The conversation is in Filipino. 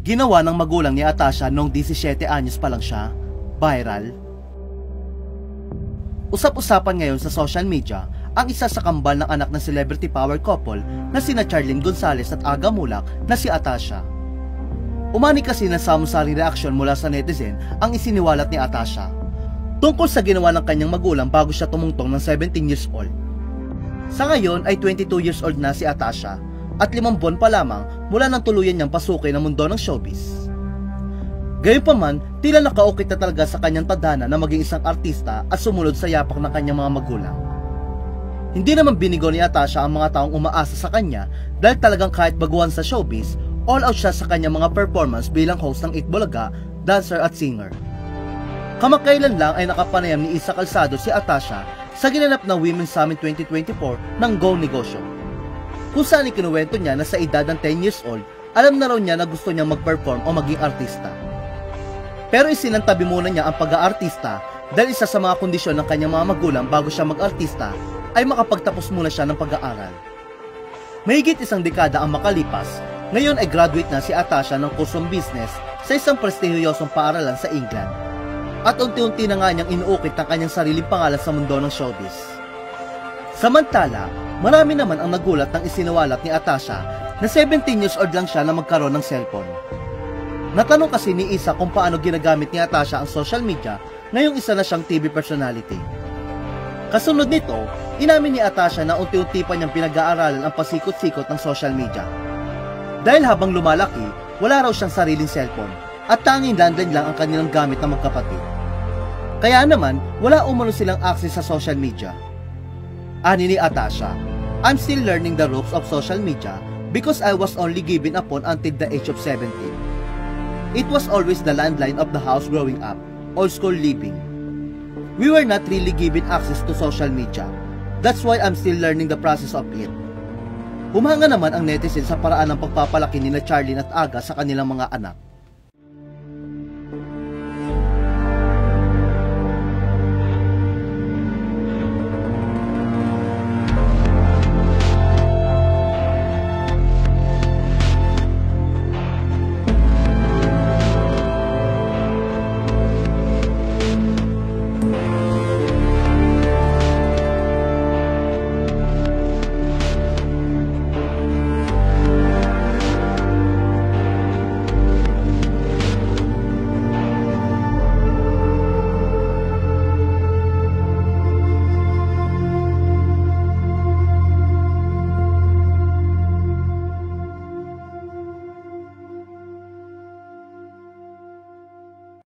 Ginawa ng magulang ni Atasha noong 17 anyos pa lang siya. Viral. Usap-usapan ngayon sa social media ang isa sa kambal ng anak ng celebrity power couple na sina Charlene Gonzalez at Aga Mulak na si Atasha. Umani kasi ng samsaring reaksyon mula sa netizen ang isiniwalat ni Atasha tungkol sa ginawa ng kanyang magulang bago siya tumungtong ng 17 years old. Sa ngayon ay 22 years old na si Atasha at 5 buwan pa lamang mula nang tuluyan niyang pasukin ang mundo ng showbiz. Gayunpaman, tila nakaukit na talaga sa kanyang tadhana na maging isang artista at sumunod sa yapak ng kanyang mga magulang. Hindi naman binigo ni Atasha ang mga taong umaasa sa kanya dahil talagang kahit baguhan sa showbiz, all out siya sa kanyang mga performance bilang host ng Itbulaga, dancer at singer. Kamakailan lang ay nakapanayam ni Isa Calzado si Atasha sa ginanap na Women's Summit 2024 ng Go Negosyo, kung saan ikinuwento niya na sa edad ng 10 years old, alam na raw niya na gusto niyang mag-perform o maging artista. Pero isinantabi muna niya ang pag-aartista dahil isa sa mga kondisyon ng kanyang mga magulang bago siya mag-artista ay makapagtapos muna siya ng pag-aaral. Mahigit 1 dekada ang makalipas, ngayon ay graduate na si Atasha ng kursong business sa isang prestihiyosong paaralan sa England. At unti-unti na nga niyang inuukit ang kanyang sariling pangalan sa mundo ng showbiz. Samantala, marami naman ang nagulat ng isiniwalat ni Atasha na 17 years old lang siya na magkaroon ng cellphone. Natanong kasi ni Isa kung paano ginagamit ni Atasha ang social media ngayong isa na siyang TV personality. Kasunod nito, inamin ni Atasha na unti-unti pa niyang pinag-aaralan ang pasikot-sikot ng social media. Dahil habang lumalaki, wala raw siyang sariling cellphone at tanging landline lang ang kanilang gamit na magkapatid. Kaya naman, wala umano silang access sa social media. Ani ni Atasha, "I'm still learning the ropes of social media because I was only given a phone until the age of 17. It was always the landline of the house growing up, old school living. We were not really given access to social media. That's why I'm still learning the process of it." Humanga naman ang netizen sa paraan ng pagpapalaki nila Charlene at Aga sa kanilang mga anak.